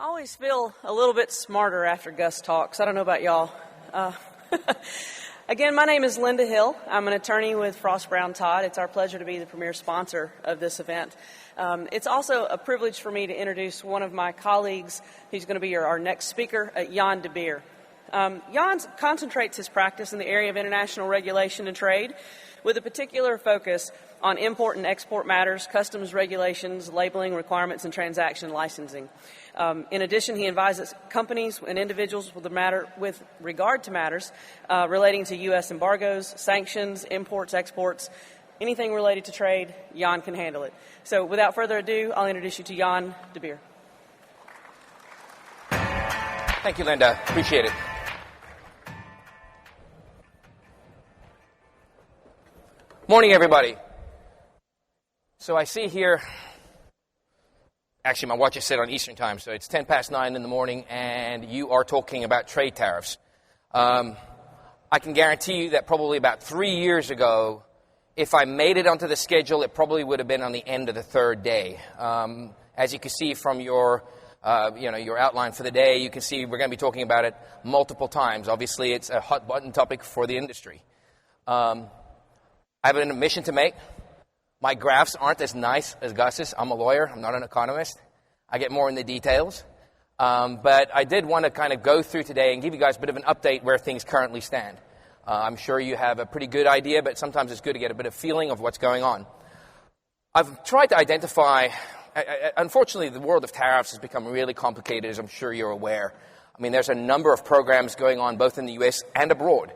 I always feel a little bit smarter after Gus talks. I don't know about y'all. Again, my name is Linda Hill. I'm an attorney with Frost Brown Todd. It's our pleasure to be the premier sponsor of this event. It's also a privilege for me to introduce one of my colleagues who's going to be our next speaker, Jan de Beer. Jan concentrates his practice in the area of international regulation and trade with a particular focus on import and export matters, customs regulations, labeling requirements, and transaction licensing. In addition, he advises companies and individuals with regard to matters relating to U.S. embargoes, sanctions, imports, exports, anything related to trade. Jan can handle it. So without further ado, I'll introduce you to Jan de Beer. Thank you, Linda. Appreciate it. Morning, everybody. So I see here, actually my watch is set on Eastern time, so it's 10 past 9 in the morning, and you are talking about trade tariffs. I can guarantee you that probably about 3 years ago, if I made it onto the schedule, it probably would have been on the end of the third day. As you can see from your outline for the day, you can see we're going to be talking about it multiple times. Obviously, it's a hot button topic for the industry. I have an admission to make. My graphs aren't as nice as Gus's. I'm a lawyer. I'm not an economist. I get more in the details. But I did want to kind of go through today and give you guys a bit of an update where things currently stand. I'm sure you have a pretty good idea, but sometimes it's good to get a bit of feeling of what's going on. I've tried to identify, unfortunately, the world of tariffs has become really complicated, as I'm sure you're aware. I mean, there's a number of programs going on both in the U.S. and abroad.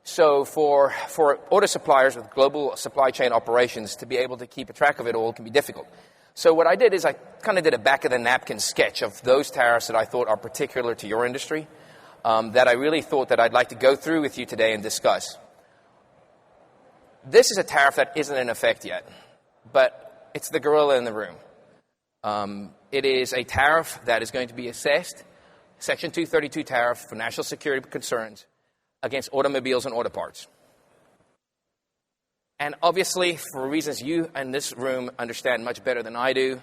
So for auto suppliers with global supply chain operations to be able to keep a track of it all can be difficult. So what I did is I kind of did a back-of-the-napkin sketch of those tariffs that I thought are particular to your industry, that I really thought that I'd like to go through with you today and discuss. This is a tariff that isn't in effect yet, but it's the gorilla in the room. It is a tariff that is going to be assessed, Section 232 tariff for national security concerns, against automobiles and auto parts. And obviously, for reasons you in this room understand much better than I do,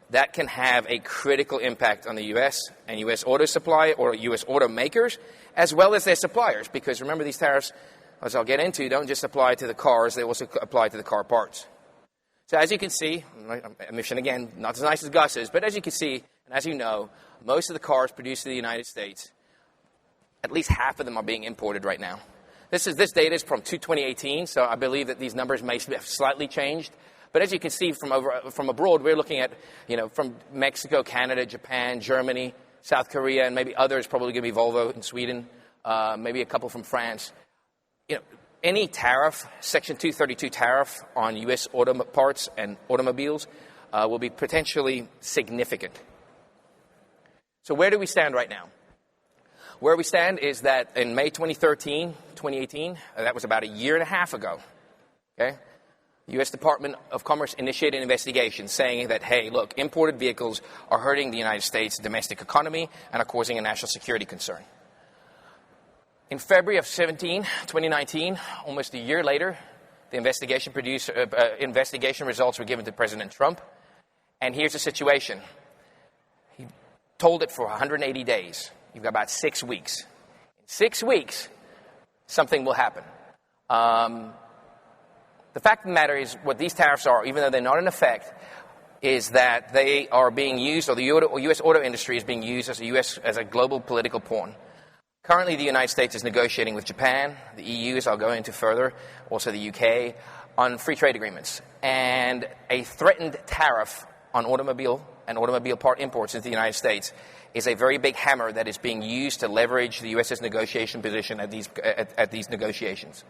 that can have a critical impact on the U.S. and U.S. auto supply or U.S. automakers, as well as their suppliers. Because remember, these tariffs, as I'll get into, don't just apply to the cars, they also apply to the car parts. So as you can see, admission again, not as nice as Gus's, but as you can see, and as you know, most of the cars produced in the United States, at least half of them are being imported right now. This data is from 2018, so I believe that these numbers may have slightly changed. But as you can see from abroad, we're looking at, from Mexico, Canada, Japan, Germany, South Korea, and maybe others, probably going to be Volvo in Sweden, maybe a couple from France. Any tariff, Section 232 tariff on U.S. auto parts and automobiles will be potentially significant. So where do we stand right now? Where we stand is that in May 2018, that was about a year and a half ago, okay? The U.S. Department of Commerce initiated an investigation saying that, hey, look, imported vehicles are hurting the United States domestic economy and are causing a national security concern. In February of 2019, almost a year later, the investigation results were given to President Trump. And here's the situation. He told it for 180 days. You've got about 6 weeks. In 6 weeks, something will happen. The fact of the matter is what these tariffs are, even though they're not in effect, is that they are being used, or the U.S. auto industry is being used as a global political pawn. Currently, the United States is negotiating with Japan, the EU, as I'll go into further, also the UK, on free trade agreements. And a threatened tariff on automobile and automobile part imports into the United States is a very big hammer that is being used to leverage the U.S.'s negotiation position at these negotiations.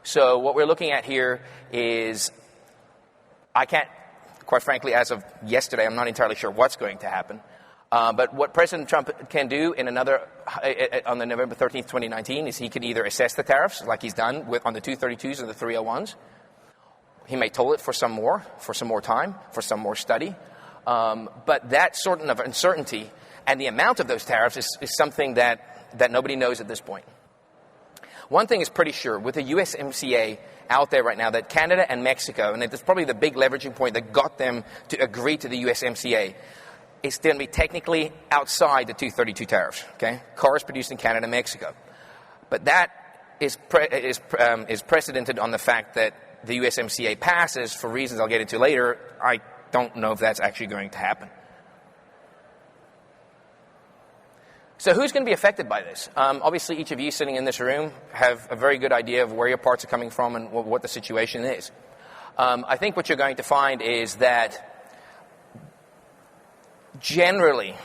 So what we're looking at here is, I can't, quite frankly, as of yesterday, I'm not entirely sure what's going to happen. But what President Trump can do on the November 13th, 2019, is he can either assess the tariffs, like he's done on the 232s and the 301s. He may toll it for some more time, for some more study. But that sort of uncertainty and the amount of those tariffs is something that nobody knows at this point. One thing is pretty sure, with the USMCA out there right now, that Canada and Mexico, and it's probably the big leveraging point that got them to agree to the USMCA, is going to be technically outside the 232 tariffs. Okay, cars produced in Canada and Mexico, but that is precedented on the fact that the USMCA passes for reasons I'll get into later. I don't know if that's actually going to happen. So who's going to be affected by this? Obviously, each of you sitting in this room have a very good idea of where your parts are coming from and what the situation is. I think what you're going to find is that generally,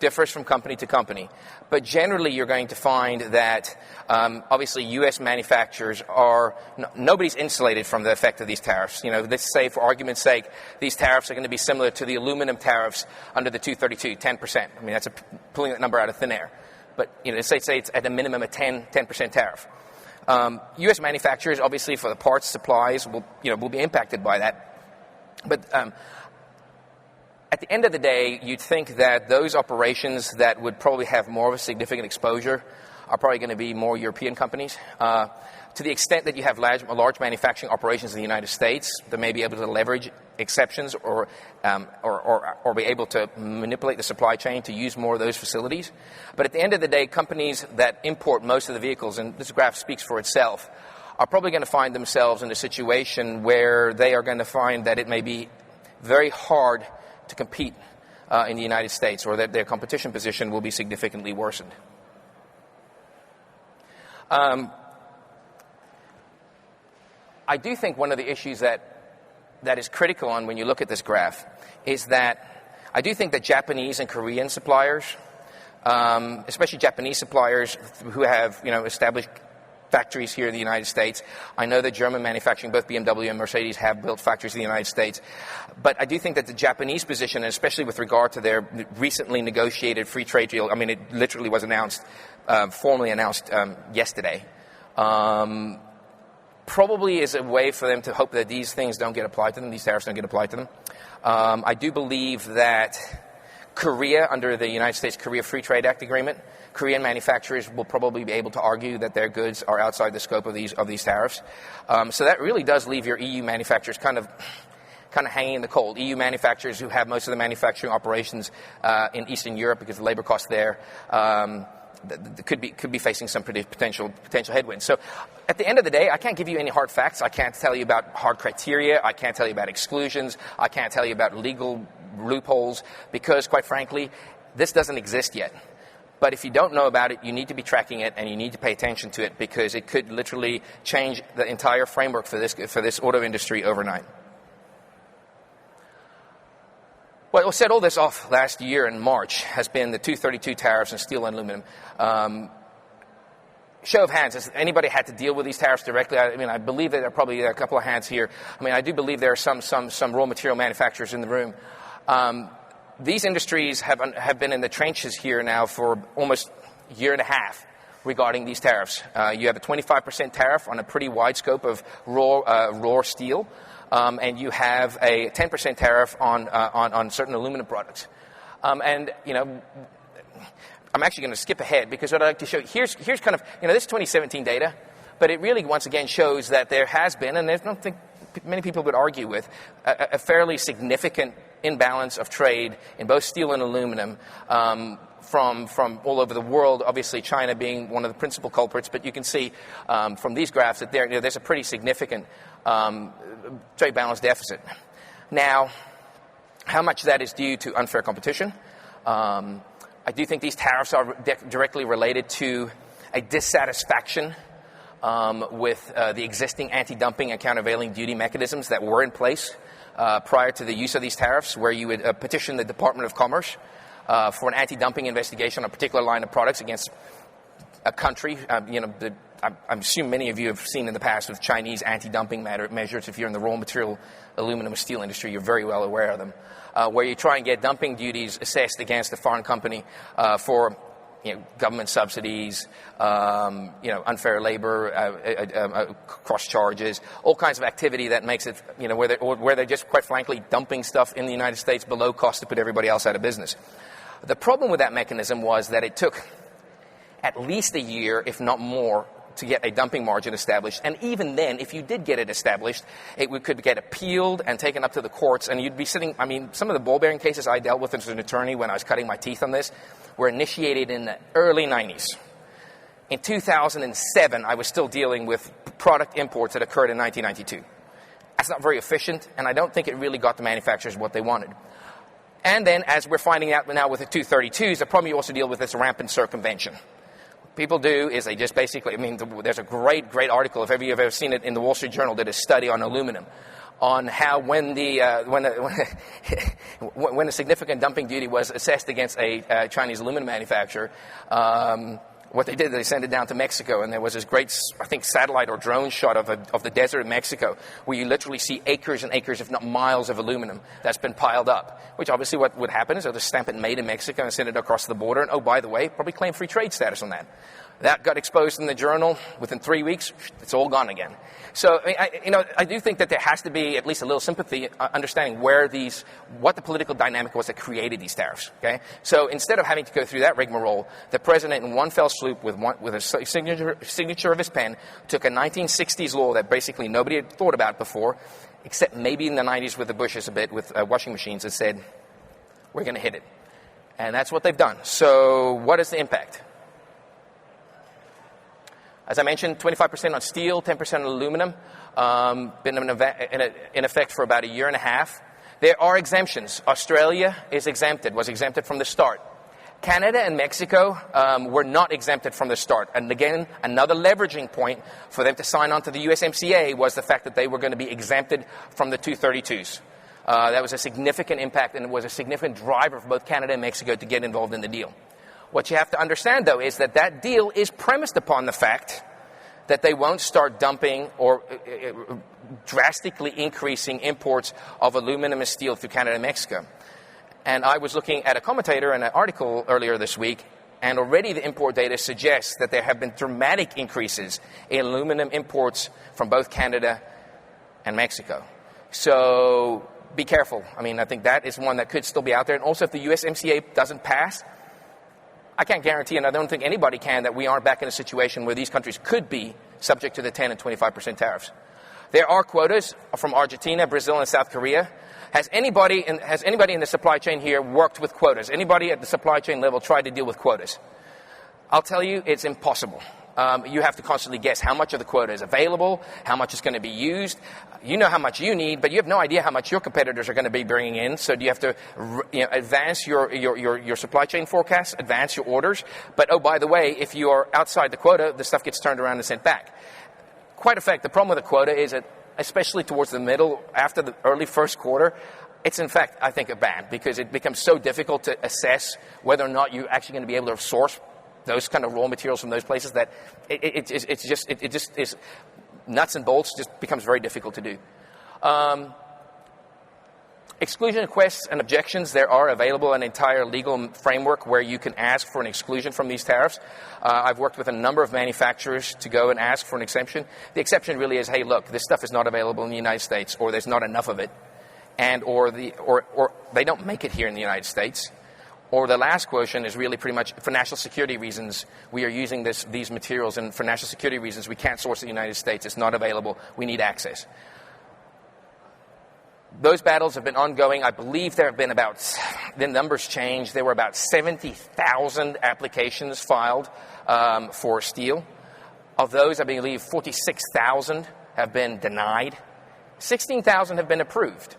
differs from company to company, but generally you're going to find that obviously U.S. manufacturers are, nobody's insulated from the effect of these tariffs. You know, let's say for argument's sake, these tariffs are going to be similar to the aluminum tariffs under the 232, 10%. I mean, that's pulling that number out of thin air. But, you know, let's say it's at a minimum a 10% tariff. U.S. manufacturers, obviously, for the parts supplies, will be impacted by that. But at the end of the day, you'd think that those operations that would probably have more of a significant exposure are probably going to be more European companies. To the extent that you have large manufacturing operations in the United States, they may be able to leverage exceptions or be able to manipulate the supply chain to use more of those facilities. But at the end of the day, companies that import most of the vehicles, and this graph speaks for itself, are probably going to find themselves in a situation where they are going to find that it may be very hard to compete in the United States, or that their competition position will be significantly worsened. I do think one of the issues that is critical on when you look at this graph is that I do think that Japanese and Korean suppliers, especially Japanese suppliers who have established factories here in the United States. I know that German manufacturing, both BMW and Mercedes, have built factories in the United States. But I do think that the Japanese position, and especially with regard to their recently negotiated free trade deal, I mean, it literally was announced, formally announced yesterday, probably is a way for them to hope that these things don't get applied to them, these tariffs don't get applied to them. I do believe that Korea, under the United States-Korea Free Trade Act agreement, Korean manufacturers will probably be able to argue that their goods are outside the scope of these tariffs. So that really does leave your EU manufacturers kind of hanging in the cold. EU manufacturers who have most of the manufacturing operations in Eastern Europe, because the labor costs there could be facing some potential headwinds. So at the end of the day, I can't give you any hard facts. I can't tell you about hard criteria. I can't tell you about exclusions. I can't tell you about legal loopholes, because, quite frankly, this doesn't exist yet. But if you don't know about it, you need to be tracking it, and you need to pay attention to it, because it could literally change the entire framework for this auto industry overnight. What set all this off last year in March has been the 232 tariffs on steel and aluminum. Show of hands, has anybody had to deal with these tariffs directly? I mean, I believe that there are probably a couple of hands here. I mean, I do believe there are some raw material manufacturers in the room. These industries have been in the trenches here now for almost a year and a half regarding these tariffs. You have a 25% tariff on a pretty wide scope of raw steel, and you have a 10% tariff on certain aluminum products. And I'm actually going to skip ahead, because what I'd like to show here's kind of this is 2017 data, but it really once again shows that there has been, and I don't think many people would argue with, a fairly significant imbalance of trade in both steel and aluminum from all over the world, obviously China being one of the principal culprits, but you can see from these graphs that there's a pretty significant trade balance deficit. Now, how much of that is due to unfair competition? I do think these tariffs are directly related to a dissatisfaction with the existing anti-dumping and countervailing duty mechanisms that were in place prior to the use of these tariffs, where you would petition the Department of Commerce for an anti-dumping investigation on a particular line of products against a country. I'm assuming many of you have seen in the past with Chinese anti-dumping measures. If you're in the raw material aluminum or steel industry, you're very well aware of them, where you try and get dumping duties assessed against a foreign company for government subsidies, unfair labor, cross charges, all kinds of activity that makes it, where they're just quite frankly dumping stuff in the United States below cost to put everybody else out of business. The problem with that mechanism was that it took at least a year, if not more, to get a dumping margin established. And even then, if you did get it established, could get appealed and taken up to the courts, and you'd be sitting, I mean, some of the ball bearing cases I dealt with as an attorney when I was cutting my teeth on this were initiated in the early 90s. In 2007, I was still dealing with product imports that occurred in 1992. That's not very efficient, and I don't think it really got the manufacturers what they wanted. And then, as we're finding out now with the 232s, the problem you also deal with is rampant circumvention. What people do is they just basically, I mean, there's a great article, if you've ever seen it, in the Wall Street Journal, did a study on aluminum, on how when a significant dumping duty was assessed against a Chinese aluminum manufacturer, what they did, they sent it down to Mexico, and there was this great, I think, satellite or drone shot of the desert of Mexico, where you literally see acres and acres, if not miles, of aluminum that's been piled up. Which obviously what would happen is they'll just stamp it made in Mexico and send it across the border, and oh, by the way, probably claim free trade status on that. That got exposed in the journal. Within 3 weeks, it's all gone again. So, I do think that there has to be at least a little sympathy, understanding what the political dynamic was that created these tariffs. Okay, so instead of having to go through that rigmarole, the president, in one fell swoop, with a signature of his pen, took a 1960s law that basically nobody had thought about before, except maybe in the 90s with the Bushes a bit, with washing machines, and said, "We're going to hit it," and that's what they've done. So, what is the impact? As I mentioned, 25% on steel, 10% on aluminum, been in effect for about a year and a half. There are exemptions. Australia was exempted from the start. Canada and Mexico were not exempted from the start. And again, another leveraging point for them to sign on to the USMCA was the fact that they were going to be exempted from the 232s. That was a significant impact, and it was a significant driver for both Canada and Mexico to get involved in the deal. What you have to understand, though, is that deal is premised upon the fact that they won't start dumping or drastically increasing imports of aluminum and steel through Canada and Mexico. And I was looking at a commentator in an article earlier this week, and already the import data suggests that there have been dramatic increases in aluminum imports from both Canada and Mexico. So be careful. I mean, I think that is one that could still be out there. And also, if the USMCA doesn't pass, I can't guarantee, and I don't think anybody can, that we aren't back in a situation where these countries could be subject to the 10 and 25% tariffs. There are quotas from Argentina, Brazil, and South Korea. Has anybody in the supply chain here worked with quotas? Anybody at the supply chain level tried to deal with quotas? I'll tell you, it's impossible. You have to constantly guess how much of the quota is available, how much is going to be used. You know how much you need, but you have no idea how much your competitors are going to be bringing in. So do you have to advance your supply chain forecasts, advance your orders? But, oh, by the way, if you are outside the quota, the stuff gets turned around and sent back. Quite a fact. The problem with the quota is that, especially towards the middle, after the early first quarter, it's in fact, I think, a ban, because it becomes so difficult to assess whether or not you're actually going to be able to source those kind of raw materials from those places that it just is nuts and bolts, just becomes very difficult to do. Exclusion requests and objections, there are available an entire legal framework where you can ask for an exclusion from these tariffs. I've worked with a number of manufacturers to go and ask for an exemption. The exception really is, hey, look, this stuff is not available in the United States, or there's not enough of it, and or they don't make it here in the United States. Or the last quotient is really pretty much for national security reasons. We are using these materials, and for national security reasons, we can't source in the United States. It's not available. We need access. Those battles have been ongoing. I believe there have been the numbers changed. There were about 70,000 applications filed for steel. Of those, I believe 46,000 have been denied. 16,000 have been approved.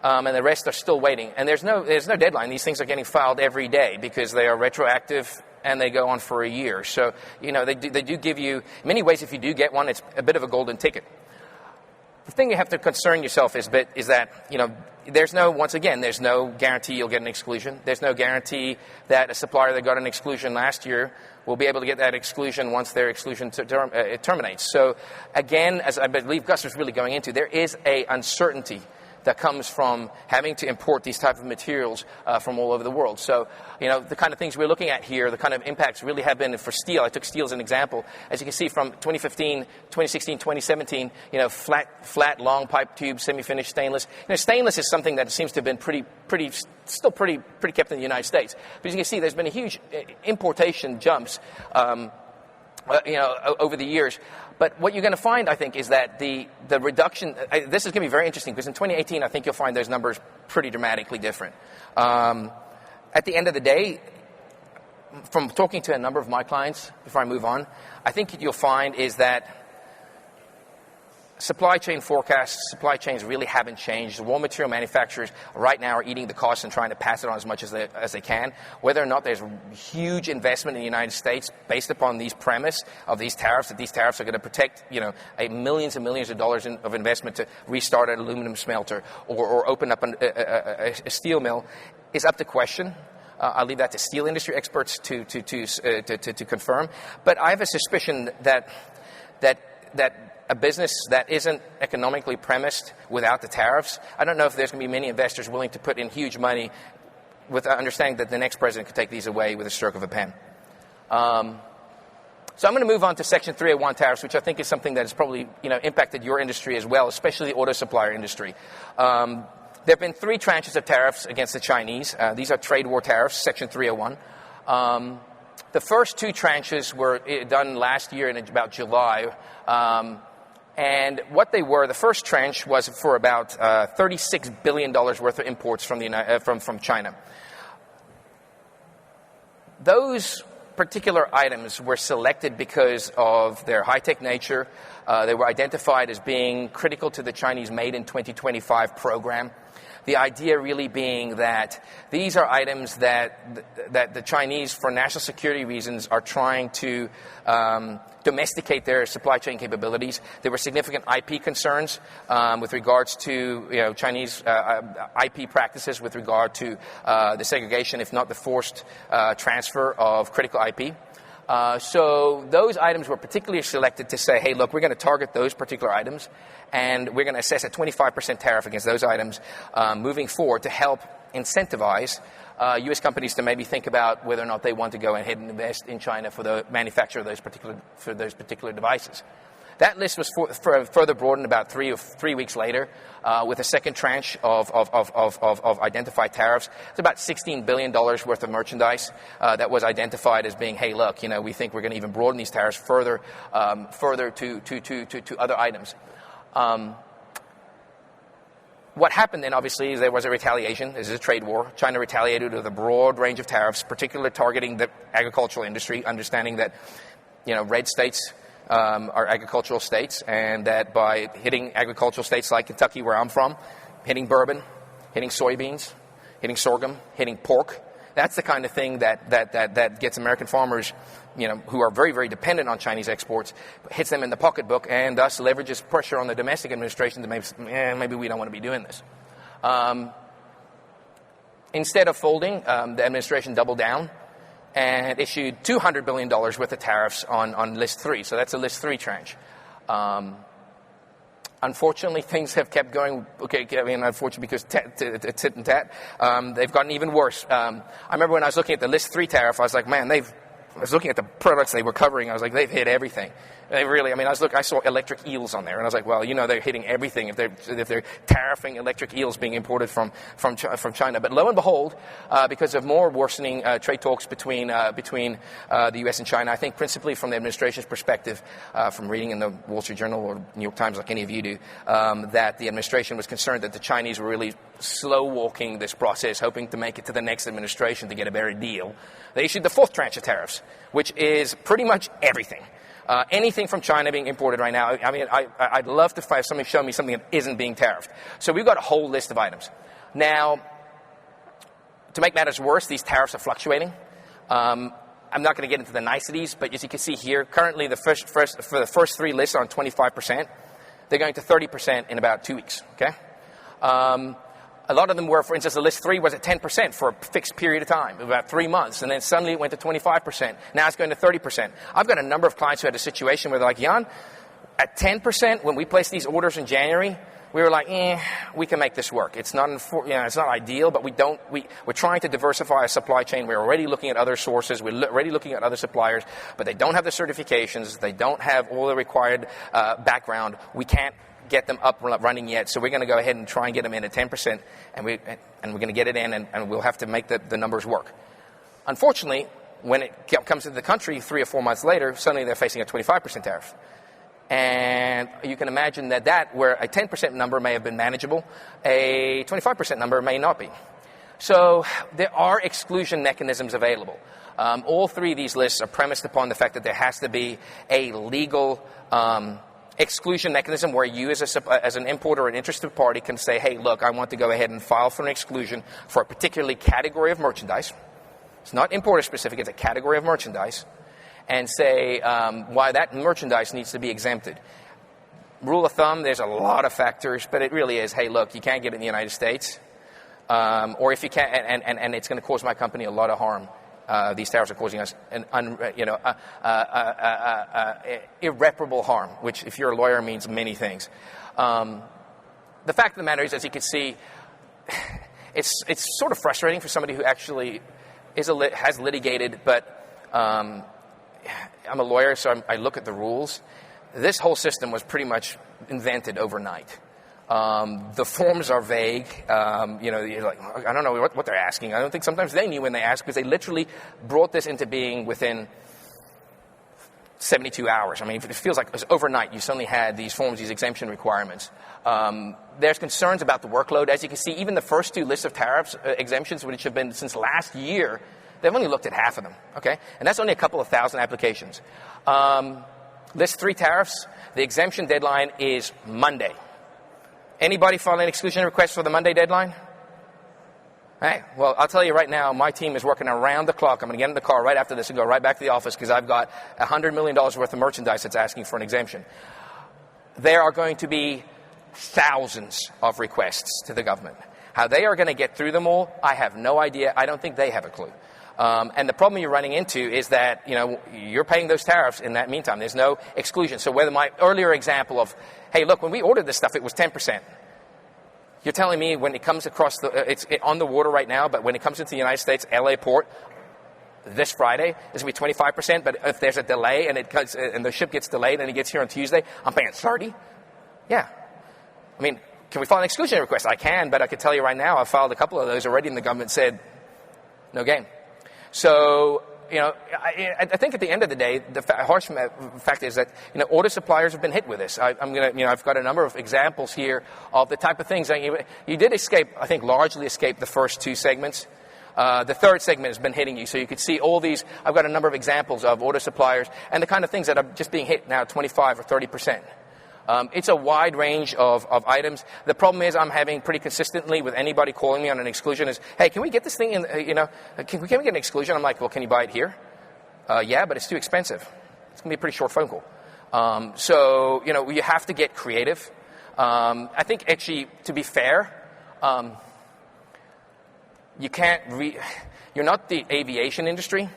And the rest are still waiting. And there's no deadline. These things are getting filed every day because they are retroactive and they go on for a year. So, they do give you, in many ways, if you do get one, it's a bit of a golden ticket. The thing you have to concern yourself is that, there's no guarantee you'll get an exclusion. There's no guarantee that a supplier that got an exclusion last year will be able to get that exclusion once their exclusion terminates. So, again, as I believe Gus was really going into, there is a uncertainty that comes from having to import these type of materials from all over the world. So, the kind of things we're looking at here, the kind of impacts really have been for steel. I took steel as an example. As you can see from 2015, 2016, 2017, flat, long pipe tube, semi-finished stainless. Stainless is something that seems to have been pretty kept in the United States. But as you can see, there's been a huge importation jumps over the years. But what you're going to find, I think, is that the reduction, this is going to be very interesting, because in 2018, I think you'll find those numbers pretty dramatically different. At the end of the day, from talking to a number of my clients, before I move on, I think what you'll find is that supply chain forecasts, supply chains really haven't changed. The raw material manufacturers right now are eating the cost and trying to pass it on as much as they can. Whether or not there's huge investment in the United States based upon these premise of these tariffs, that these tariffs are going to protect, millions and millions of dollars of investment to restart an aluminum smelter or open up a steel mill, is up to question. I'll leave that to steel industry experts to confirm. But I have a suspicion that a business that isn't economically premised without the tariffs, I don't know if there's going to be many investors willing to put in huge money with understanding that the next president could take these away with a stroke of a pen. So I'm going to move on to Section 301 tariffs, which I think is something that has probably impacted your industry as well, especially the auto supplier industry. There have been 3 tranches of tariffs against the Chinese. These are trade war tariffs, Section 301. The first 2 tranches were done last year in about July. And what they were, the first tranche was for about $36 billion worth of imports from China. Those particular items were selected because of their high-tech nature. They were identified as being critical to the Chinese Made in 2025 program. The idea really being that these are items that the Chinese, for national security reasons, are trying to domesticate their supply chain capabilities. There were significant IP concerns with regards to Chinese IP practices with regard to the segregation, if not the forced transfer of critical IP. So those items were particularly selected to say, hey, look, we're going to target those particular items, and we're going to assess a 25% tariff against those items moving forward to help incentivize U.S. companies to maybe think about whether or not they want to go ahead and invest in China for the manufacture of those particular devices. That list was further broadened about 3 weeks later with a second tranche of identified tariffs. It's about $16 billion worth of merchandise that was identified as being, hey, look, we think we're going to even broaden these tariffs further to other items. What happened then, obviously, is there was a retaliation. This is a trade war. China retaliated with a broad range of tariffs, particularly targeting the agricultural industry, understanding that, red states are agricultural states, and that by hitting agricultural states like Kentucky, where I'm from, hitting bourbon, hitting soybeans, hitting sorghum, hitting pork, that's the kind of thing that gets American farmers, who are very, very dependent on Chinese exports, hits them in the pocketbook, and thus leverages pressure on the domestic administration to maybe we don't want to be doing this. Instead of folding, the administration doubled down and issued $200 billion worth of tariffs on List 3. So that's a List 3 tranche. Unfortunately, things have kept going. Unfortunately, because tit and tat, they've gotten even worse. I remember when I was looking at the List 3 tariff, I was like, man, I was looking at the products they were covering. I was like, they've hit everything. They really, I saw electric eels on there, and I was like, well, they're hitting everything if they're tariffing electric eels being imported from China. But lo and behold, because of more worsening trade talks between the U.S. and China, I think principally from the administration's perspective, from reading in the Wall Street Journal or New York Times, like any of you do, that the administration was concerned that the Chinese were really slow-walking this process, hoping to make it to the next administration to get a better deal. They issued the 4th tranche of tariffs, which is pretty much everything. Anything from China being imported right now. I'd love to find somebody show me something that isn't being tariffed. So we've got a whole list of items. Now, to make matters worse, these tariffs are fluctuating. I'm not going to get into the niceties, but as you can see here, currently for the first 3 lists are on 25%. They're going to 30% in about 2 weeks. Okay. A lot of them were, for instance, the List 3 was at 10% for a fixed period of time, about 3 months, and then suddenly it went to 25%. Now it's going to 30%. I've got a number of clients who had a situation where they're like, Jan, at 10%, when we placed these orders in January, we were like, we can make this work. It's not, it's not ideal, but we're trying to diversify our supply chain. We're already looking at other sources. We're already looking at other suppliers, but they don't have the certifications. They don't have all the required background. We can't get them up running yet, so we're going to go ahead and try and get them in at 10%, and we're going to get it in, and we'll have to make the numbers work. Unfortunately, when it comes into the country 3 or 4 months later, suddenly they're facing a 25% tariff. And you can imagine that where a 10% number may have been manageable, a 25% number may not be. So there are exclusion mechanisms available. All three of these lists are premised upon the fact that there has to be a legal exclusion mechanism where you as an importer or an interested party can say, hey, look, I want to go ahead and file for an exclusion for a particular category of merchandise. It's not importer specific, it's a category of merchandise. And say why that merchandise needs to be exempted. Rule of thumb, there's a lot of factors, but it really is, hey, look, you can't get it in the United States. Or if you can't, and it's going to cause my company a lot of harm. These tariffs are causing us irreparable harm, which if you're a lawyer means many things. The fact of the matter is, as you can see, it's sort of frustrating for somebody who actually has litigated, but I'm a lawyer, so I look at the rules. This whole system was pretty much invented overnight. The forms are vague. You're like, I don't know what they're asking. I don't think sometimes they knew when they asked, because they literally brought this into being within 72 hours. I mean, it feels like it was overnight. You suddenly had these forms, these exemption requirements. There's concerns about the workload. As you can see, even the first two lists of tariffs, exemptions, which have been since last year, they've only looked at half of them, okay? And that's only a couple of thousand applications. List 3 tariffs, the exemption deadline is Monday. Anybody file an exclusion request for the Monday deadline? Hey, well, I'll tell you right now, my team is working around the clock. I'm going to get in the car right after this and go right back to the office because I've got $100 million worth of merchandise that's asking for an exemption. There are going to be thousands of requests to the government. How they are going to get through them all, I have no idea. I don't think they have a clue. And the problem you're running into is that, you're paying those tariffs in that meantime. There's no exclusion. So whether my earlier example of, hey, look, when we ordered this stuff, it was 10%. You're telling me when it comes across it's on the water right now, but when it comes into the United States, LA port, this Friday, it's going to be 25%, but if there's a delay and the ship gets delayed and it gets here on Tuesday, I'm paying 30%? Yeah. I mean, can we file an exclusion request? I can, but I can tell you right now, I've filed a couple of those already and the government said, no game. So, I think at the end of the day, the harsh fact is that, auto suppliers have been hit with this. I've got a number of examples here of the type of things. You did largely escape the first two segments. The third segment has been hitting you. So you could see all these. I've got a number of examples of auto suppliers and the kind of things that are just being hit now, 25 or 30%. It's a wide range of items. The problem is I'm having pretty consistently with anybody calling me on an exclusion is, hey, can we get this thing in, can we get an exclusion? I'm like, well, can you buy it here? Yeah, but it's too expensive. It's going to be a pretty short phone call. So, you have to get creative. I think actually, to be fair, you're not the aviation industry.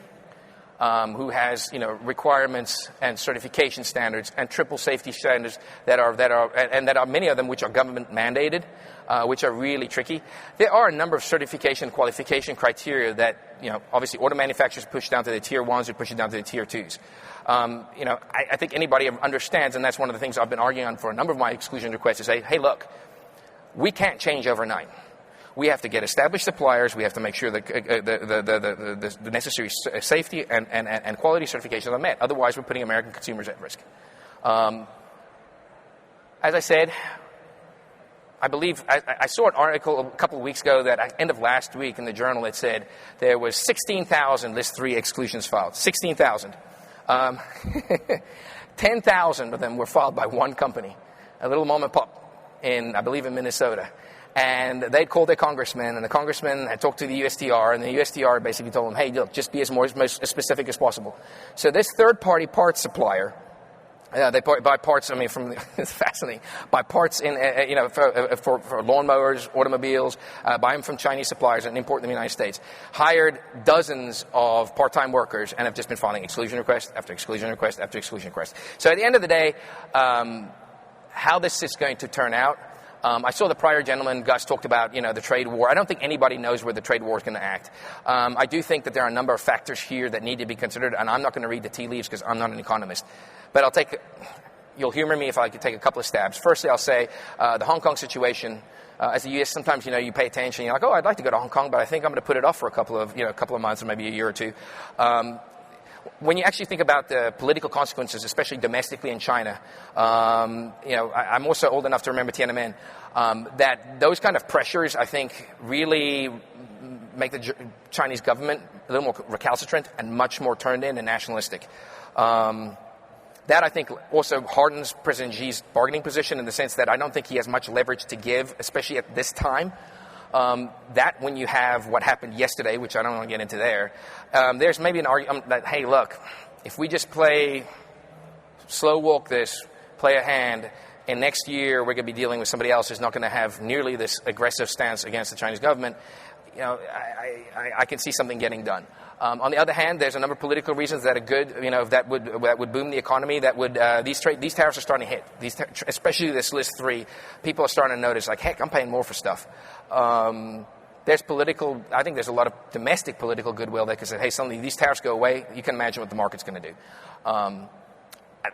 Who has requirements and certification standards and triple safety standards that are many of them which are government mandated, which are really tricky. There are a number of certification qualification criteria that obviously auto manufacturers push down to the tier 1s, who push it down to the tier 2s. I think anybody understands, and that's one of the things I've been arguing on for a number of my exclusion requests, is say, hey, look, we can't change overnight. We have to get established suppliers. We have to make sure that the necessary safety and quality certifications are met. Otherwise, we're putting American consumers at risk. As I said, I believe I saw an article a couple of weeks ago that at the end of last week in the journal, it said there was 16,000 List 3 exclusions filed. 16,000. 10,000 of them were filed by one company, a little mom and pop in, I believe, in Minnesota. And they'd called their congressman, and the congressman had talked to the USTR, and the USTR basically told them, hey, look, just be as specific as possible. So this third-party parts supplier, they buy parts, it's fascinating, buy parts in, for lawnmowers, automobiles, buy them from Chinese suppliers and import them in the United States, hired dozens of part-time workers and have just been filing exclusion request after exclusion request after exclusion request. So at the end of the day, how this is going to turn out, I saw the prior gentleman, Gus, talked about, the trade war. I don't think anybody knows where the trade war is going to act. I do think that there are a number of factors here that need to be considered, and I'm not going to read the tea leaves because I'm not an economist. But you'll humor me if I could take a couple of stabs. Firstly, I'll say the Hong Kong situation as the U.S., sometimes, you pay attention. You're like, oh, I'd like to go to Hong Kong, but I think I'm going to put it off for a couple of months or maybe a year or two. When you actually think about the political consequences, especially domestically in China, I'm also old enough to remember Tiananmen, that those kind of pressures, I think, really make the Chinese government a little more recalcitrant and much more turned in and nationalistic. That, I think, also hardens President Xi's bargaining position in the sense that I don't think he has much leverage to give, especially at this time. That when you have what happened yesterday, which I don't want to get into there, there's maybe an argument that, hey, look, if we just slow walk this, play a hand, and next year we're going to be dealing with somebody else who's not going to have nearly this aggressive stance against the Chinese government, I can see something getting done. On the other hand, there's a number of political reasons that are good, that would boom the economy. That would these tariffs are starting to hit. Especially this list 3, people are starting to notice, like, heck, I'm paying more for stuff. There's I think there's a lot of domestic political goodwill that can say, hey, suddenly these tariffs go away. You can imagine what the market's going to do.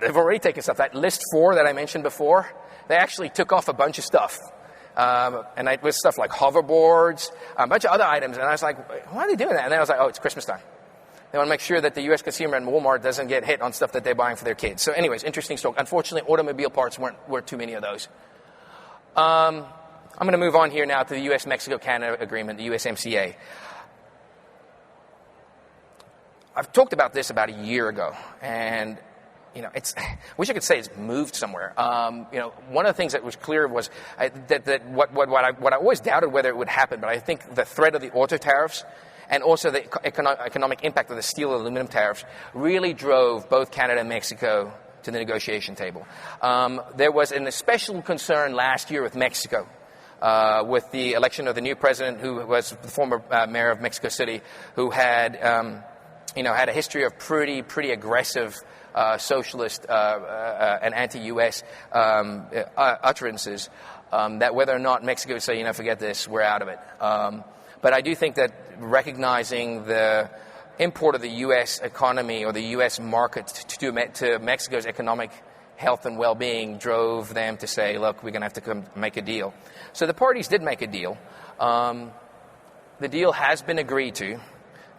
They've already taken stuff. That list 4 that I mentioned before, they actually took off a bunch of stuff. And it was stuff like hoverboards, a bunch of other items. And I was like, why are they doing that? And then I was like, oh, it's Christmas time. They want to make sure that the U.S. consumer and Walmart doesn't get hit on stuff that they're buying for their kids. So anyways, interesting story. Unfortunately, automobile parts weren't too many of those. I'm going to move on here now to the U.S.-Mexico-Canada agreement, the USMCA. I've talked about this about a year ago, and I wish I could say it's moved somewhere. One of the things that was clear was that what I always doubted whether it would happen, but I think the threat of the auto tariffs and also the economic impact of the steel and aluminum tariffs really drove both Canada and Mexico to the negotiation table. There was an especial concern last year with Mexico. With the election of the new president, who was the former mayor of Mexico City, who had had a history of pretty aggressive socialist and anti-U.S. Utterances, that whether or not Mexico would say, forget this, we're out of it. But I do think that recognizing the import of the U.S. economy or the U.S. market to Mexico's economic health and well-being drove them to say, look, we're going to have to come make a deal. So the parties did make a deal. The deal has been agreed to,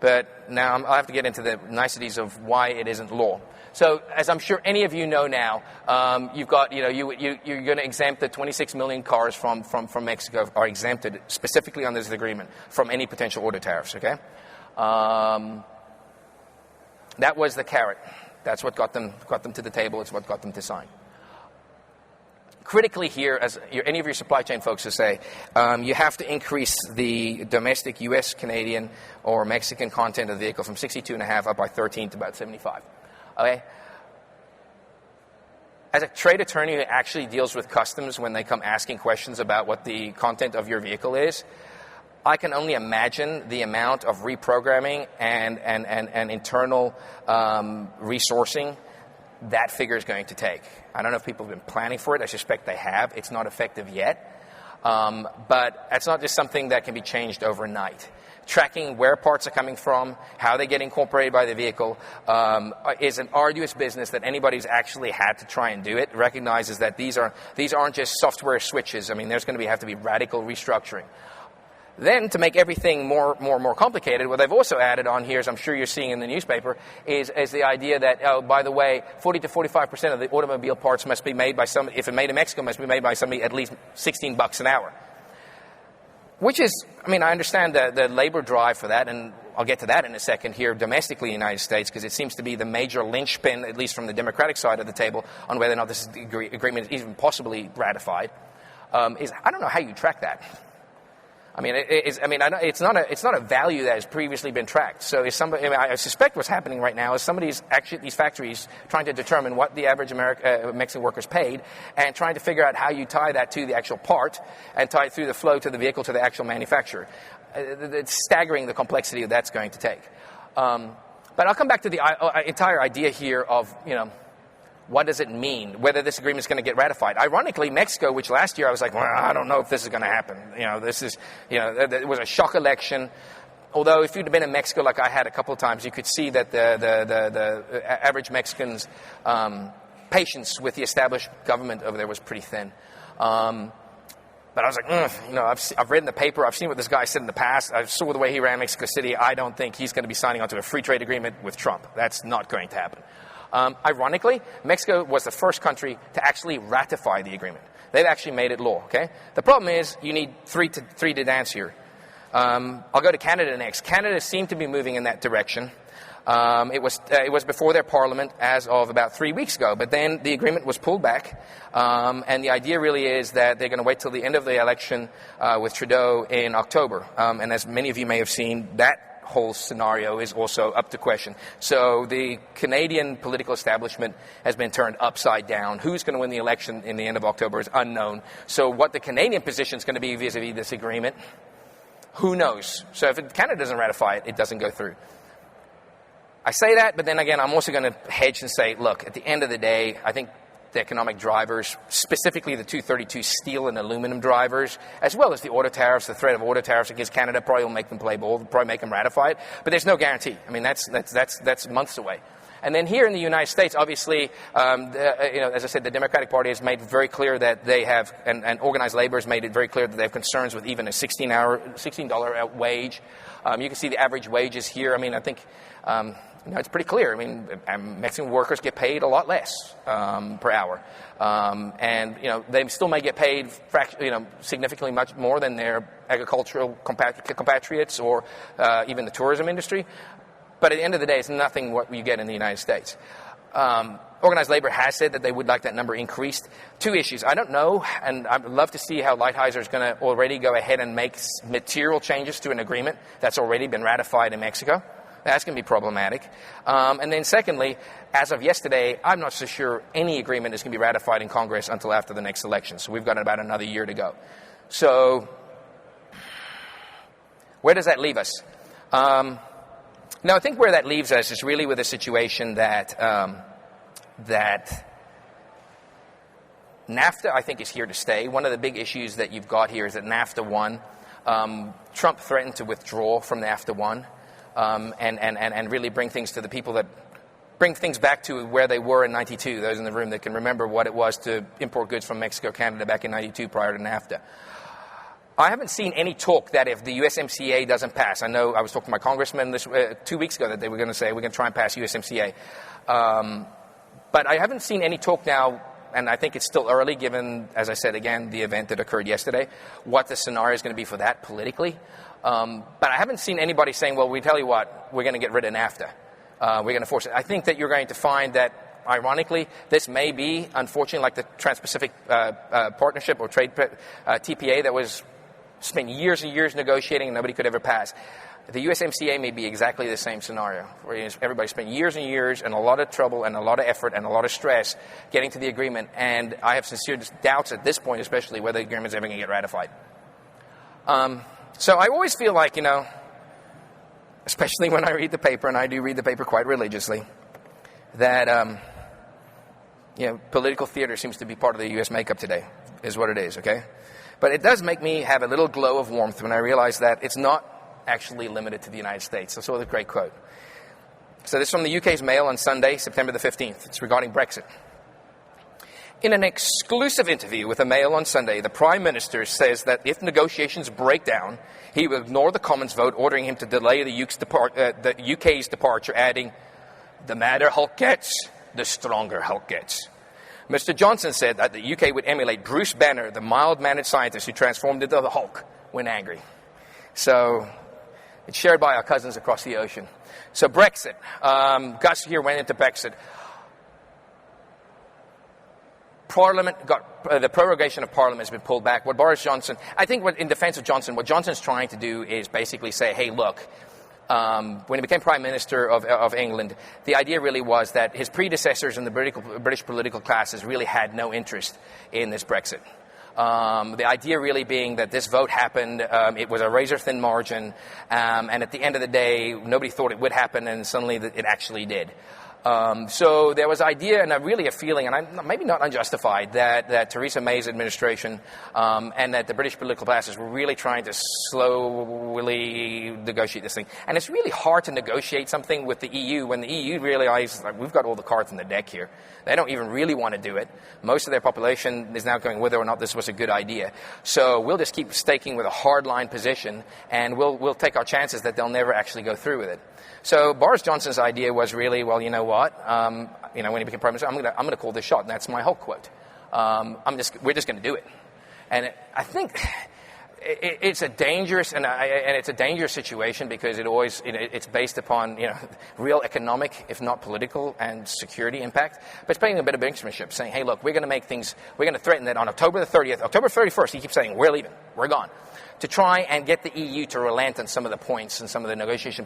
but now I'll have to get into the niceties of why it isn't law. So, as I'm sure any of you know now, you've got, you're going to exempt the 26 million cars from Mexico are exempted specifically on this agreement from any potential auto tariffs. Okay, that was the carrot. That's what got them to the table. It's what got them to sign. Critically here, as any of your supply chain folks will say, you have to increase the domestic U.S., Canadian, or Mexican content of the vehicle from 62.5 up by 13 to about 75. Okay? As a trade attorney who actually deals with customs when they come asking questions about what the content of your vehicle is, I can only imagine the amount of reprogramming and internal resourcing that figure is going to take. I don't know if people have been planning for it. I suspect they have. It's not effective yet. But it's not just something that can be changed overnight. Tracking where parts are coming from, how they get incorporated by the vehicle, is an arduous business that anybody who's actually had to try and do it recognizes that these aren't just software switches. I mean, there's going to have to be radical restructuring. Then, to make everything more complicated, what they've also added on here, as I'm sure you're seeing in the newspaper, is the idea that, oh, by the way, 40 to 45% of the automobile parts must be made by somebody, if it's made in Mexico, must be made by somebody at least $16 an hour. Which is, I mean, I understand the labor drive for that, and I'll get to that in a second here domestically in the United States, because it seems to be the major linchpin, at least from the Democratic side of the table, on whether or not this agreement is even possibly ratified. Is I don't know how you track that. I mean, it's not a value that has previously been tracked. So, I suspect what's happening right now is somebody's actually at these factories trying to determine what the average Mexican worker's paid, and trying to figure out how you tie that to the actual part and tie it through the flow to the vehicle to the actual manufacturer. It's staggering the complexity that that's going to take. But I'll come back to the entire idea here of what does it mean, whether this agreement is going to get ratified? Ironically, Mexico, which last year I was like, well, I don't know if this is going to happen. It was a shock election. Although if you'd been in Mexico like I had a couple of times, you could see that the average Mexican's patience with the established government over there was pretty thin. But I was like, I've read in the paper, I've seen what this guy said in the past, I saw the way he ran Mexico City. I don't think he's going to be signing on to a free trade agreement with Trump. That's not going to happen. Ironically, Mexico was the first country to actually ratify the agreement. They've actually made it law, okay? The problem is you need three to dance here. I'll go to Canada next. Canada seemed to be moving in that direction. It was before their parliament as of about 3 weeks ago, but then the agreement was pulled back, and the idea really is that they're going to wait till the end of the election with Trudeau in October. And as many of you may have seen, that whole scenario is also up to question. So the Canadian political establishment has been turned upside down. Who's going to win the election in the end of October is unknown. So what the Canadian position is going to be vis-a-vis this agreement, who knows? So if Canada doesn't ratify it, it doesn't go through. I say that, but then again, I'm also going to hedge and say, look, at the end of the day, I think the economic drivers, specifically the 232 steel and aluminum drivers, as well as the auto tariffs, the threat of auto tariffs against Canada probably will make them play ball, probably make them ratify it, but there's no guarantee. I mean, that's months away. And then here in the United States, obviously, as I said, the Democratic Party has made very clear that they have, and organized labor has made it very clear that they have concerns with even a $16 wage. You can see the average wages here. I mean, I think it's pretty clear. I mean, Mexican workers get paid a lot less per hour, and they still may get paid significantly much more than their agricultural compatriots or even the tourism industry. But at the end of the day, it's nothing what you get in the United States. Organized labor has said that they would like that number increased. Two issues. I don't know, and I'd love to see how Lighthizer is going to already go ahead and make material changes to an agreement that's already been ratified in Mexico. That's going to be problematic. And then secondly, as of yesterday, I'm not so sure any agreement is going to be ratified in Congress until after the next election. So we've got about another year to go. So where does that leave us? Now, I think where that leaves us is really with a situation that NAFTA, I think, is here to stay. One of the big issues that you've got here is that NAFTA won. Trump threatened to withdraw from NAFTA won. And really bring things to the people that bring things back to where they were in 92, those in the room that can remember what it was to import goods from Mexico, Canada back in 92 prior to NAFTA. I haven't seen any talk that if the USMCA doesn't pass, I know I was talking to my congressman 2 weeks ago that they were going to say we're going to try and pass USMCA. But I haven't seen any talk now, and I think it's still early given, as I said again, the event that occurred yesterday, what the scenario is going to be for that politically. But I haven't seen anybody saying, well, we tell you what, we're going to get rid of NAFTA. We're going to force it. I think that you're going to find that, ironically, this may be, unfortunately, like the Trans-Pacific Partnership or Trade TPA that was spent years and years negotiating and nobody could ever pass. The USMCA may be exactly the same scenario, where everybody spent years and years and a lot of trouble and a lot of effort and a lot of stress getting to the agreement. And I have sincere doubts at this point, especially whether the agreement is ever going to get ratified. So I always feel like, especially when I read the paper, and I do read the paper quite religiously, that, political theater seems to be part of the U.S. makeup today, is what it is, okay? But it does make me have a little glow of warmth when I realize that it's not actually limited to the United States. I saw the great quote. So this is from the UK's Mail on Sunday, September the 15th. It's regarding Brexit. In an exclusive interview with the Mail on Sunday, the Prime Minister says that if negotiations break down, he will ignore the Commons vote, ordering him to delay the UK's departure, adding, "The madder Hulk gets, the stronger Hulk gets." Mr. Johnson said that the UK would emulate Bruce Banner, the mild-mannered scientist who transformed into the Hulk when angry. So it's shared by our cousins across the ocean. So Brexit. Gus here went into Brexit. Parliament got the prorogation of Parliament has been pulled back. What Boris Johnson, I think, in defense of Johnson, what Johnson's trying to do is basically say, hey, look, when he became Prime Minister of England, the idea really was that his predecessors in the British political classes really had no interest in this Brexit. The idea really being that this vote happened, it was a razor-thin margin, and at the end of the day, nobody thought it would happen, and suddenly it actually did. So there was idea and really a feeling, and maybe not unjustified, that Theresa May's administration and that the British political classes were really trying to slowly negotiate this thing. And it's really hard to negotiate something with the EU when the EU realizes, like, we've got all the cards in the deck here. They don't even really want to do it. Most of their population is now going whether or not this was a good idea. So we'll just keep staking with a hardline position, and we'll take our chances that they'll never actually go through with it. So Boris Johnson's idea was really, well, you know what? When he became prime minister, I'm going to call this shot, and that's my whole quote. We're just going to do it. And I think it's a dangerous and it's a dangerous situation because it's based upon real economic, if not political, and security impact. But it's playing a bit of brinkmanship, saying, hey, look, we're going to threaten that on October the 30th, October 31st. He keeps saying, we're leaving, we're gone, to try and get the EU to relent on some of the points and some of the negotiation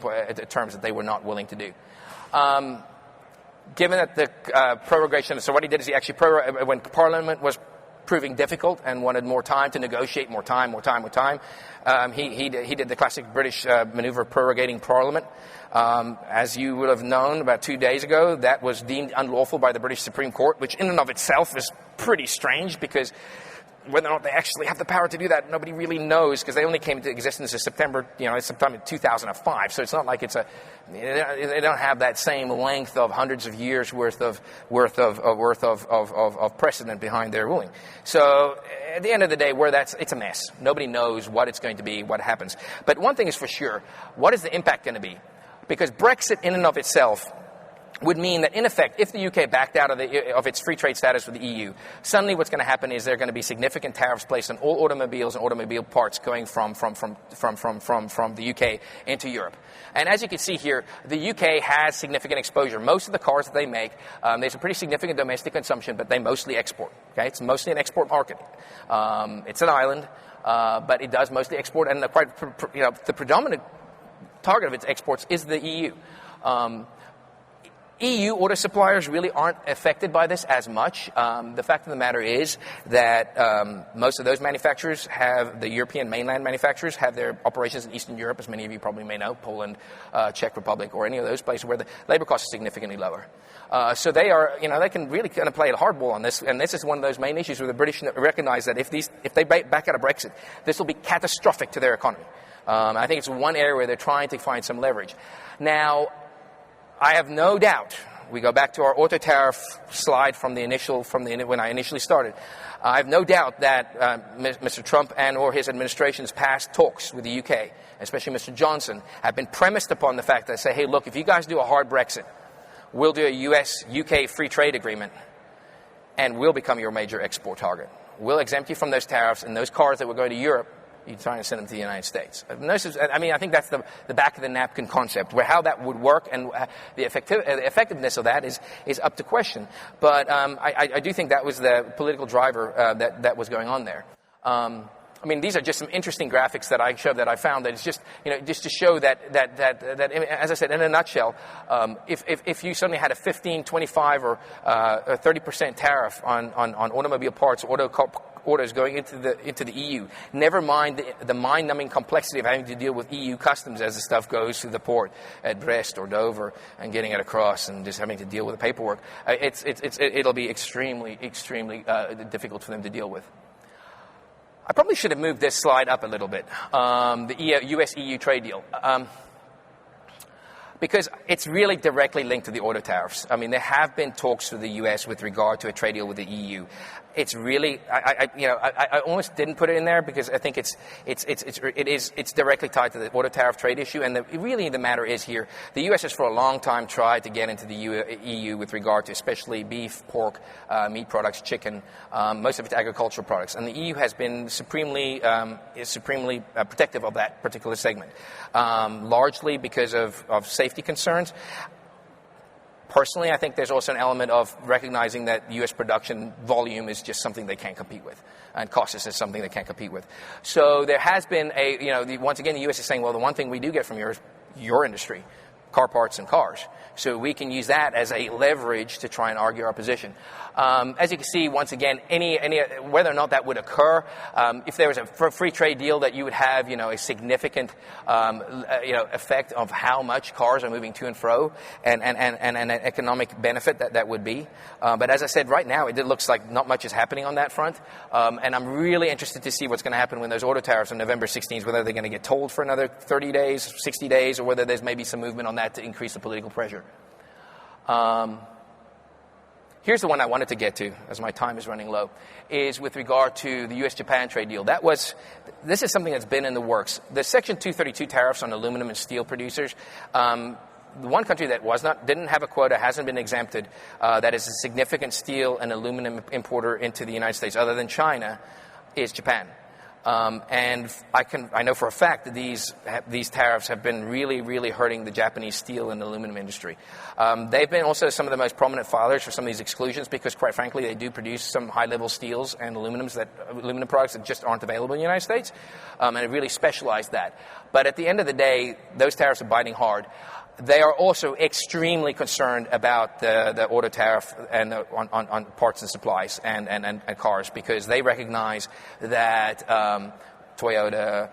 terms that they were not willing to do. Given that the prorogation, so what he did is he actually when Parliament was proving difficult and wanted more time to negotiate, more time. He did the classic British maneuver of prorogating Parliament. As you would have known about 2 days ago, that was deemed unlawful by the British Supreme Court, which in and of itself is pretty strange because whether or not they actually have the power to do that, nobody really knows because they only came into existence in September, sometime in 2005. So it's not like they don't have that same length of hundreds of years worth of precedent behind their ruling. So at the end of the day, it's a mess. Nobody knows what it's going to be, what happens. But one thing is for sure, what is the impact going to be? Because Brexit in and of itself would mean that, in effect, if the UK backed out of its free trade status with the EU, suddenly what's going to happen is there are going to be significant tariffs placed on all automobiles and automobile parts going from the UK into Europe. And as you can see here, the UK has significant exposure. Most of the cars that they make, there's a pretty significant domestic consumption, but they mostly export. Okay, it's mostly an export market. It's an island, but it does mostly export, and the predominant target of its exports is the EU. EU auto suppliers really aren't affected by this as much. The fact of the matter is that most of those manufacturers the European mainland manufacturers have their operations in Eastern Europe, as many of you probably may know, Poland, Czech Republic, or any of those places where the labor cost is significantly lower. So they can really kind of play a hardball on this, and this is one of those main issues where the British recognize that if they back out of Brexit, this will be catastrophic to their economy. I think it's one area where they're trying to find some leverage. Now, I have no doubt, we go back to our auto tariff slide when I initially started, I have no doubt that Mr. Trump or his administration's past talks with the UK, especially Mr. Johnson, have been premised upon the fact that they say, hey, look, if you guys do a hard Brexit, we'll do a US-UK free trade agreement, and we'll become your major export target. We'll exempt you from those tariffs, and those cars that were going to Europe, you're trying to send them to the United States. I think that's the back of the napkin concept, where how that would work and the effectiveness of that is up to question. But I do think that was the political driver that was going on there. These are just some interesting graphics that I found that it's just to show that as I said, in a nutshell, if you suddenly had a 15, 25, or 30% tariff on automobile parts, orders going into the EU. Never mind the mind-numbing complexity of having to deal with EU customs as the stuff goes through the port at Brest or Dover and getting it across and just having to deal with the paperwork. It'll be extremely difficult for them to deal with. I probably should have moved this slide up a little bit. The US-EU trade deal. Because it's really directly linked to the auto tariffs. There have been talks with the U.S. with regard to a trade deal with the EU. It's really, I almost didn't put it in there because I think it's directly tied to the auto tariff trade issue. And the matter is here, the U.S. has for a long time tried to get into the EU with regard to especially beef, pork, meat products, chicken, most of its agricultural products. And the EU has been supremely protective of that particular segment, largely because of safety concerns. Personally, I think there's also an element of recognizing that U.S. production volume is just something they can't compete with, and cost is something they can't compete with. So there has been once again, the U.S. is saying, well, the one thing we do get from your industry, car parts and cars. So we can use that as a leverage to try and argue our position. As you can see, once again, whether or not that would occur, if there was a free trade deal, that you would have, a significant, effect of how much cars are moving to and fro, and an economic benefit that would be. But as I said, right now, it looks like not much is happening on that front. And I'm really interested to see what's going to happen when those auto tariffs on November 16th, whether they're going to get told for another 30 days, 60 days, or whether there's maybe some movement on that to increase the political pressure. Here's the one I wanted to get to, as my time is running low, is with regard to the U.S.-Japan trade deal. This is something that's been in the works. The Section 232 tariffs on aluminum and steel producers, the one country that didn't have a quota, hasn't been exempted, that is a significant steel and aluminum importer into the United States, other than China, is Japan. And I know for a fact that these tariffs have been really, really hurting the Japanese steel and aluminum industry. They've been also some of the most prominent filers for some of these exclusions because, quite frankly, they do produce some high-level steels and aluminum products that just aren't available in the United States, and it really specialized that. But at the end of the day, those tariffs are biting hard. They are also extremely concerned about the auto tariff and on parts and supplies and cars, because they recognize that Toyota,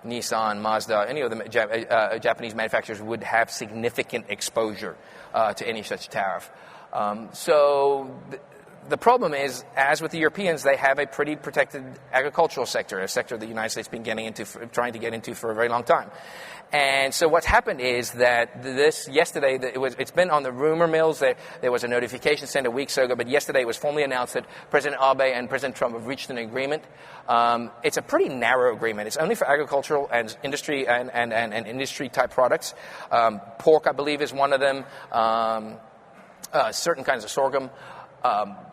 Nissan, Mazda, any of the Japanese manufacturers would have significant exposure to any such tariff. The problem is, as with the Europeans, they have a pretty protected agricultural sector, a sector the United States has been trying to get into for a very long time. And so what's happened is that yesterday, it's been on the rumor mills. There was a notification sent a week or so ago, but yesterday it was formally announced that President Abe and President Trump have reached an agreement. It's a pretty narrow agreement. It's only for agricultural and industry and industry-type products. Pork, I believe, is one of them. Certain kinds of sorghum.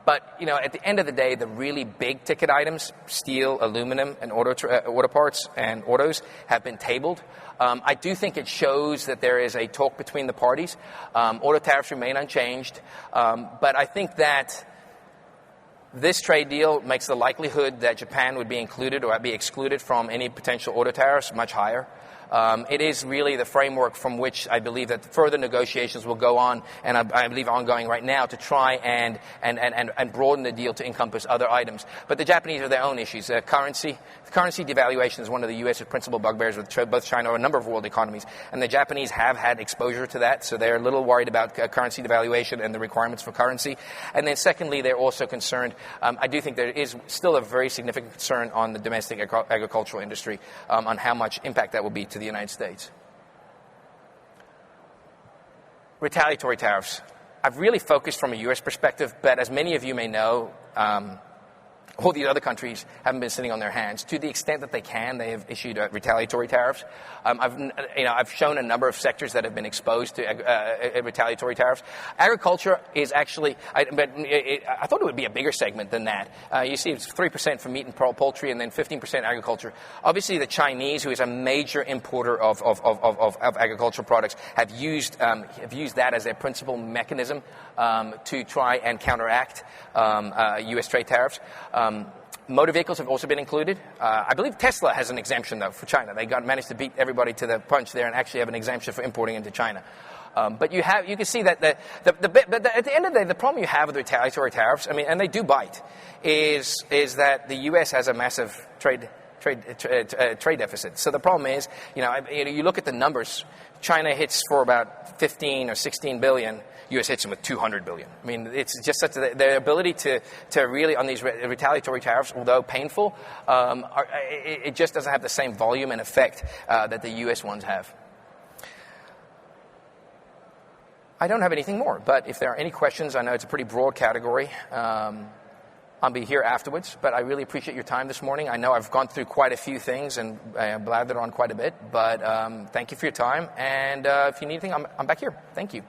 But, at the end of the day, the really big ticket items, steel, aluminum, and auto parts and autos, have been tabled. I do think it shows that there is a talk between the parties. Auto tariffs remain unchanged. But I think that this trade deal makes the likelihood that Japan would be included or be excluded from any potential auto tariffs much higher. It is really the framework from which I believe that further negotiations will go on, and I believe ongoing right now, to try and broaden the deal to encompass other items. But the Japanese have their own issues. Currency devaluation is one of the U.S.'s principal bugbears with both China and a number of world economies, and the Japanese have had exposure to that, so they're a little worried about currency devaluation and the requirements for currency. And then secondly, they're also concerned, I do think there is still a very significant concern on the domestic agricultural industry, on how much impact that will be to the United States. Retaliatory tariffs. I've really focused from a U.S. perspective, but as many of you may know, all these other countries haven't been sitting on their hands. To the extent that they can, they have issued retaliatory tariffs. I've shown a number of sectors that have been exposed to retaliatory tariffs. Agriculture is actually, I thought it would be a bigger segment than that. You see, it's 3% for meat and poultry, and then 15% agriculture. Obviously, the Chinese, who is a major importer of agricultural products, have used that as their principal mechanism to try and counteract U.S. trade tariffs. Motor vehicles have also been included. I believe Tesla has an exemption, though, for China. They managed to beat everybody to the punch there and actually have an exemption for importing into China. But you can see that but at the end of the day, the problem you have with retaliatory tariffs, and they do bite, is that the U.S. has a massive trade deficit. So the problem is, you look at the numbers. China hits for about 15 or 16 billion. U.S. hits them with 200 billion. It's just such their ability to really, on these retaliatory tariffs, although painful, it just doesn't have the same volume and effect that the U.S. ones have. I don't have anything more, but if there are any questions, I know it's a pretty broad category. I'll be here afterwards, but I really appreciate your time this morning. I know I've gone through quite a few things and blathered on quite a bit, but thank you for your time. And if you need anything, I'm back here. Thank you.